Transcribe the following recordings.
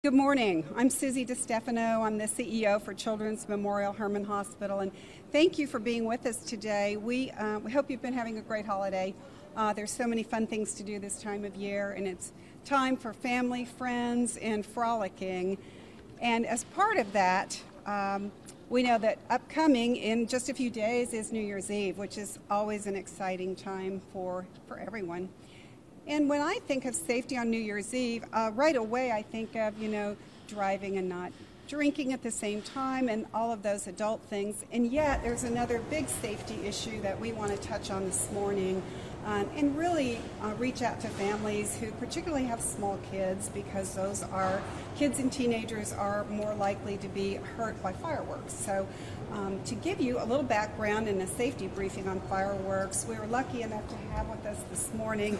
Good morning. I'm Susie DiStefano. I'm the CEO for Children's Memorial Hermann Hospital, and thank you for being with us today. We hope you've been having a great holiday. There's so many fun things to do this time of year, and it's time for family, friends, and frolicking. And as part of that, we know that upcoming in just a few days is New Year's Eve, which is always an exciting time for everyone. And when I think of safety on New Year's Eve, right away I think of, driving and not drinking at the same time and all of those adult things. And yet there's another big safety issue that we want to touch on this morning and really reach out to families who particularly have small kids, because those are kids and teenagers are more likely to be hurt by fireworks. So to give you a little background and a safety briefing on fireworks, we were lucky enough to have with us this morning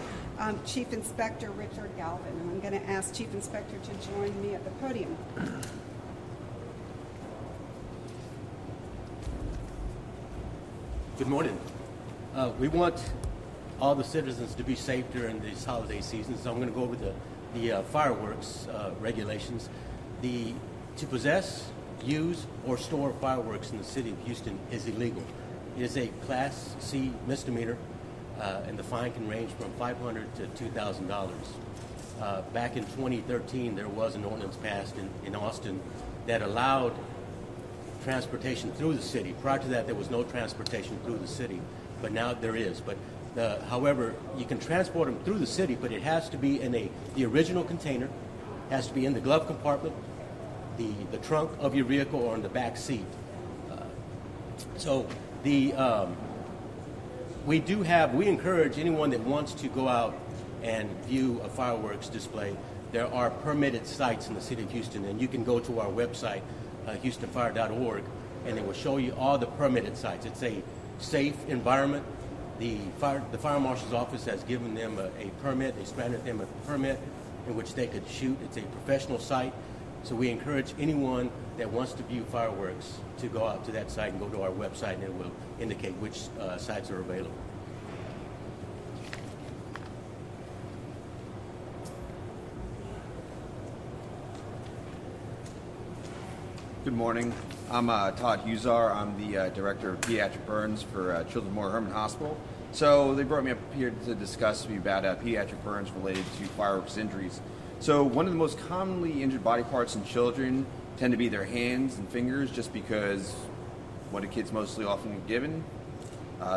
Chief Inspector Richard Galvin, and I'm going to ask Chief Inspector to join me at the podium. Good morning. We want all the citizens to be safe during these holiday seasons, so I'm going to go over the fireworks regulations. To possess, use, or store fireworks in the city of Houston is illegal. It is a Class C misdemeanor, and the fine can range from $500 to $2,000. Back in 2013, there was an ordinance passed in Austin that allowed transportation through the city. Prior to that, there was no transportation through the city, but now there is. But however, you can transport them through the city, but it has to be in the original container, has to be in the glove compartment, the trunk of your vehicle, or in the back seat. We encourage anyone that wants to go out and view a fireworks display. There are permitted sites in the city of Houston, and you can go to our website, houstonfire.org, and it will show you all the permitted sites. It's a safe environment. The fire marshal's office has given them a permit. They granted them a permit in which they could shoot. It's a professional site. So we encourage anyone that wants to view fireworks to go out to that site and go to our website, and it will indicate which sites are available. Good morning. I'm Todd Huzar. I'm the Director of Pediatric Burns for Children's Memorial Hermann Hospital. So they brought me up here to discuss with me about pediatric burns related to fireworks injuries. So one of the most commonly injured body parts in children tend to be their hands and fingers, just because what do kids mostly often get given?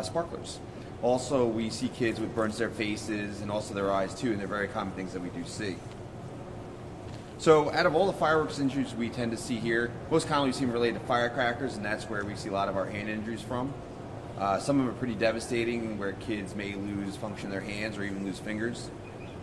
Sparklers. Also, we see kids with burns to their faces and also their eyes too, and they're very common things that we do see. So out of all the fireworks injuries we tend to see here, most commonly we see them related to firecrackers, and that's where we see a lot of our hand injuries from. Some of them are pretty devastating, where kids may lose function in their hands or even lose fingers.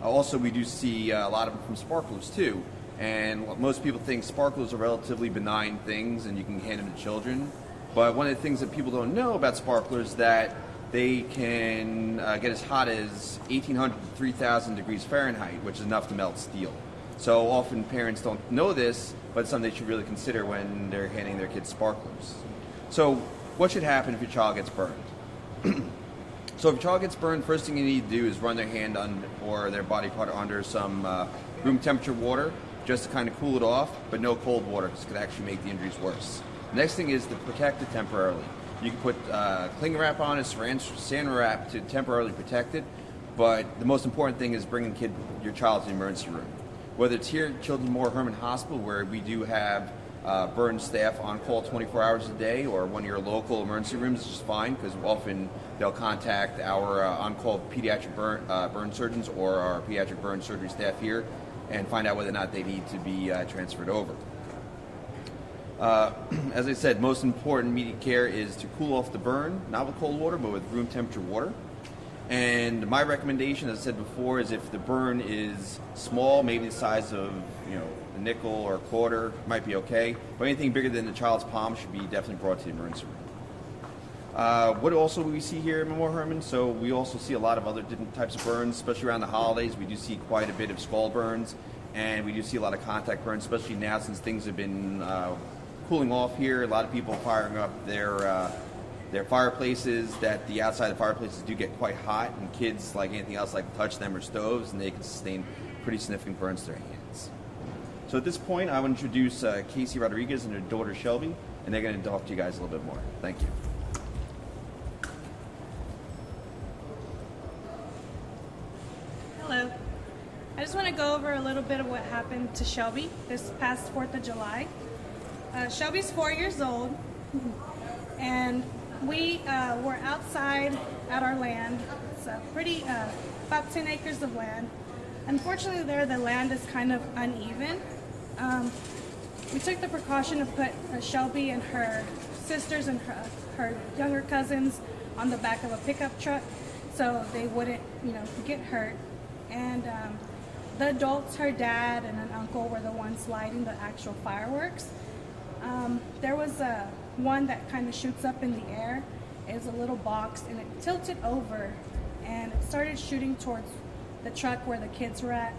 Also, we do see a lot of them from sparklers too. And most people think sparklers are relatively benign things and you can hand them to children. But one of the things that people don't know about sparklers is that they can get as hot as 1,800 to 3,000 degrees Fahrenheit, which is enough to melt steel. So often parents don't know this, but it's something they should really consider when they're handing their kids sparklers. So what should happen if your child gets burned? So if your child gets burned, first thing you need to do is run their hand or their body part under some room temperature water, just to kind of cool it off, but no cold water, because it could actually make the injuries worse. The next thing is to protect it temporarily. You can put cling wrap on it, saran wrap to temporarily protect it, but the most important thing is bringing your child to the emergency room. Whether it's here at Children's Memorial Hermann Hospital, where we do have burn staff on call 24 hours a day, or one of your local emergency rooms is just fine, because often they'll contact our on-call pediatric burn surgeons or our pediatric burn surgery staff here and find out whether or not they need to be transferred over. As I said, most important immediate care is to cool off the burn, not with cold water, but with room temperature water. And my recommendation, as I said before, is if the burn is small, maybe the size of a nickel or a quarter, might be okay. But anything bigger than the child's palm should be definitely brought to the emergency room. What also we see here at Memorial Hermann, so we also see a lot of other different types of burns, especially around the holidays. We do see quite a bit of skull burns, and we do see a lot of contact burns, especially now since things have been cooling off here. A lot of people firing up their fireplaces, that the outside of the fireplaces do get quite hot, and kids, like anything else, like to touch them or stoves, and they can sustain pretty significant burns to their hands. So at this point, I want to introduce Casey Rodriguez and her daughter Shelby, and they're going to talk to you guys a little bit more. Thank you. Hello. I just want to go over a little bit of what happened to Shelby this past 4th of July. Shelby's 4 years old, and we were outside at our land. It's a pretty, about 10 acres of land. Unfortunately there, the land is kind of uneven. We took the precaution to put Shelby and her sisters and her younger cousins on the back of a pickup truck so they wouldn't, get hurt. And the adults, her dad and an uncle, were the ones lighting the actual fireworks. There was one that kind of shoots up in the air. It was a little box, and it tilted over, and it started shooting towards the truck where the kids were at.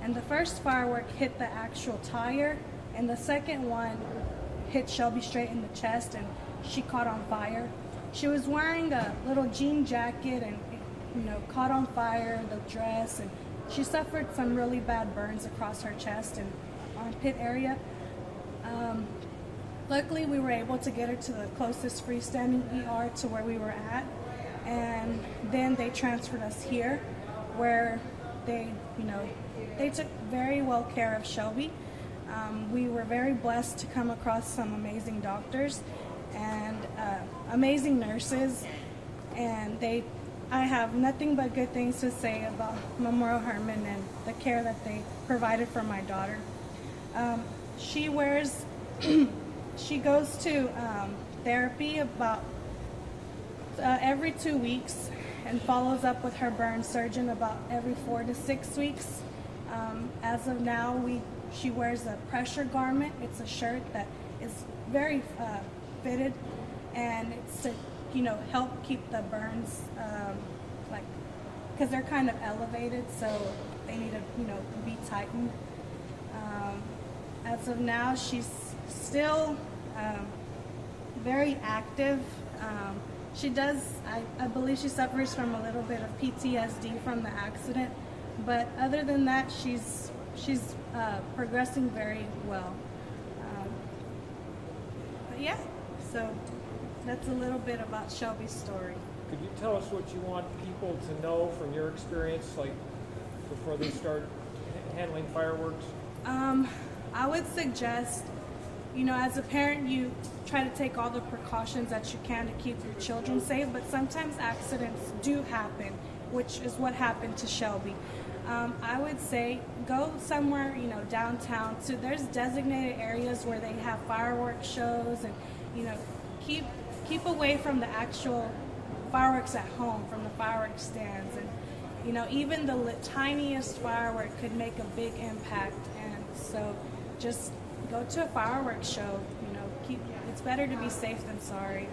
And the first firework hit the actual tire, and the second one hit Shelby straight in the chest, and she caught on fire. She was wearing a little jean jacket, and caught on fire, the dress, and she suffered some really bad burns across her chest and armpit area. Luckily, we were able to get her to the closest freestanding ER to where we were at, and then they transferred us here, where they took very well care of Shelby. We were very blessed to come across some amazing doctors and amazing nurses, and I have nothing but good things to say about Memorial Hermann and the care that they provided for my daughter. She goes to therapy about every 2 weeks and follows up with her burn surgeon about every 4 to 6 weeks. As of now, she wears a pressure garment. It's a shirt that is very fitted, and it's to help keep the burns because they're kind of elevated, so they need to be tightened. As of now, she's still very active. She does, I believe she suffers from a little bit of PTSD from the accident, but other than that, she's progressing very well. But yeah, so that's a little bit about Shelby's story. Could you tell us what you want people to know from your experience, like before they start handling fireworks? I would suggest, as a parent, you try to take all the precautions that you can to keep your children safe, but sometimes accidents do happen, which is what happened to Shelby. I would say go somewhere, downtown. So there's designated areas where they have fireworks shows, and keep away from the actual fireworks at home, from the fireworks stands, and even the tiniest firework could make a big impact. And so just go to a fireworks show. It's better to be safe than sorry.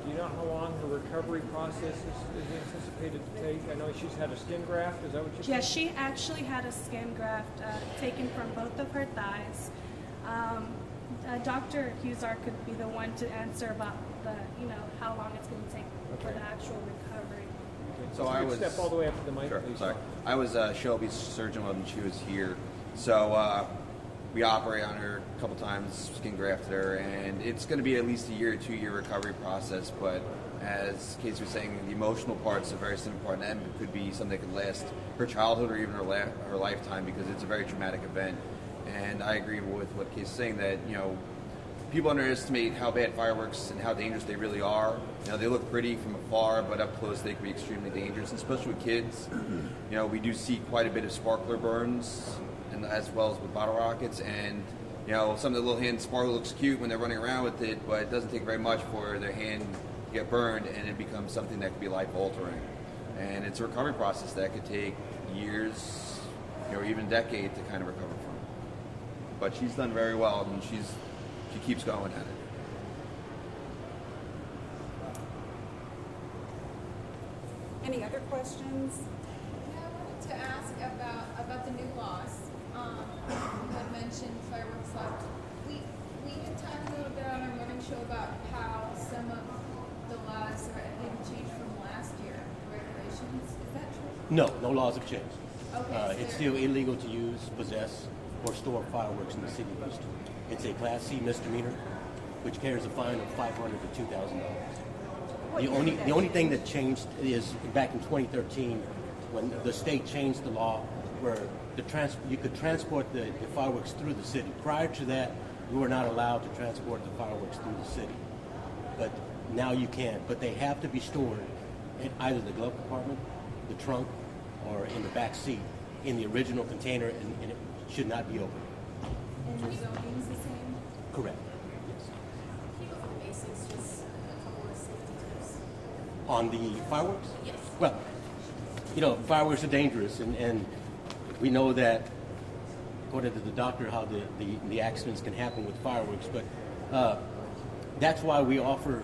Do you know how long her recovery process is anticipated to take? I know she's had a skin graft. Is that what you said? Yeah, she actually had a skin graft taken from both of her thighs. Dr. Huzar could be the one to answer about how long it's going to take for the actual recovery. Okay. So I was step all the way up to the mic, sure, please. Sorry, I was Shelby's surgeon when she was here. So we operate on her a couple times, skin grafted her, and it's going to be at least a 2 year recovery process. But as Casey was saying, the emotional part's a very simple part, and it could be something that could last her childhood or even her lifetime, because it's a very traumatic event. And I agree with what Casey's saying, that people underestimate how bad fireworks and how dangerous they really are. They look pretty from afar, but up close they can be extremely dangerous, and especially with kids. We do see quite a bit of sparkler burns, and as well as with bottle rockets. And some of the little hand sparkler looks cute when they're running around with it, but it doesn't take very much for their hand to get burned, and it becomes something that could be life altering. And it's a recovery process that could take years, or even a decade to kind of recover from. But she's done very well, and she keeps going at it. Any other questions? I wanted to ask about the new laws. You had mentioned fireworks left. We had talked a little bit on our morning show about how some of the laws have changed from last year, regulations. Is that true? No laws have changed. Okay. It's still illegal to use, possess or store fireworks in the city of Houston. It's a Class C misdemeanor, which carries a fine of $500 to $2,000. The only thing that changed is back in 2013 when the state changed the law where you could transport the fireworks through the city. Prior to that, you were not allowed to transport the fireworks through the city. But now you can. But they have to be stored in either the glove compartment, the trunk, or in the back seat in the original container, and it should not be open. And the zoning's the same? Correct. Yes. Keep it with the basics, just a couple of safety tips. On the fireworks? Yes. Well, fireworks are dangerous, and we know that, according to the doctor, how the accidents can happen with fireworks. But that's why we offer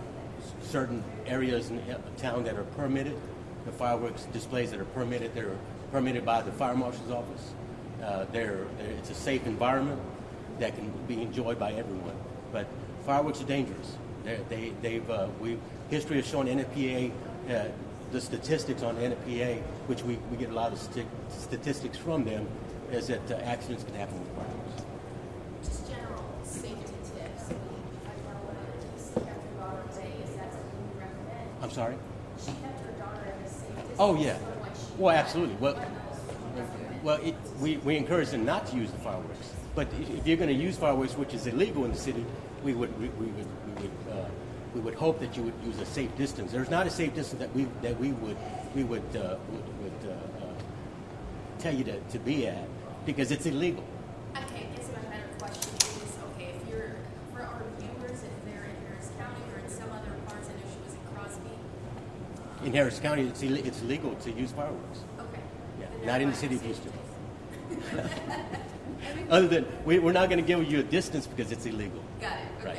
certain areas in town that are permitted, the fireworks displays that are permitted. They're permitted by the fire marshal's office. It's a safe environment that can be enjoyed by everyone. But fireworks are dangerous. History has shown NFPA, the statistics on NFPA, which we get a lot of statistics from them, is that accidents can happen with fireworks. Just general safety tips. She kept her daughter away. Is that something you recommend? I'm sorry? She kept her daughter at a safe distance. Oh, yeah. from what she Well, had. absolutely. Well, we encourage them not to use the fireworks. But if you're going to use fireworks, which is illegal in the city, we would hope that you would use a safe distance. There's not a safe distance that we would tell you to be at, because it's illegal. Okay, I guess my better question is, okay, if you're, for our viewers, if they're in Harris County or in some other parts, I know she was in Crosby. In Harris County, it's illegal to use fireworks. Okay. Yeah, Then not in the never city of mind, Houston. safe days. Other than we're not going to give you a distance because it's illegal. Got it, Right.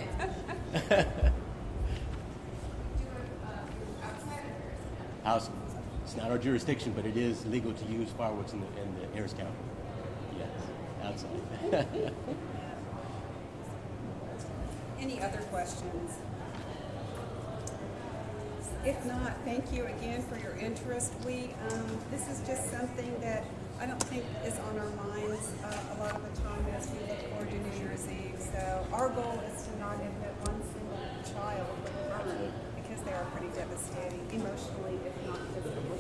okay. Do it outside of Harris County. It's not our jurisdiction, but it is legal to use fireworks in the Harris County. Yes, outside. Any other questions? If not, thank you again for your interest. This is just something that I don't think is on our minds a lot of the time as we look forward to New Year's Eve. So our goal is to not admit one single child with burn, because they are pretty devastating, emotionally, if not physically.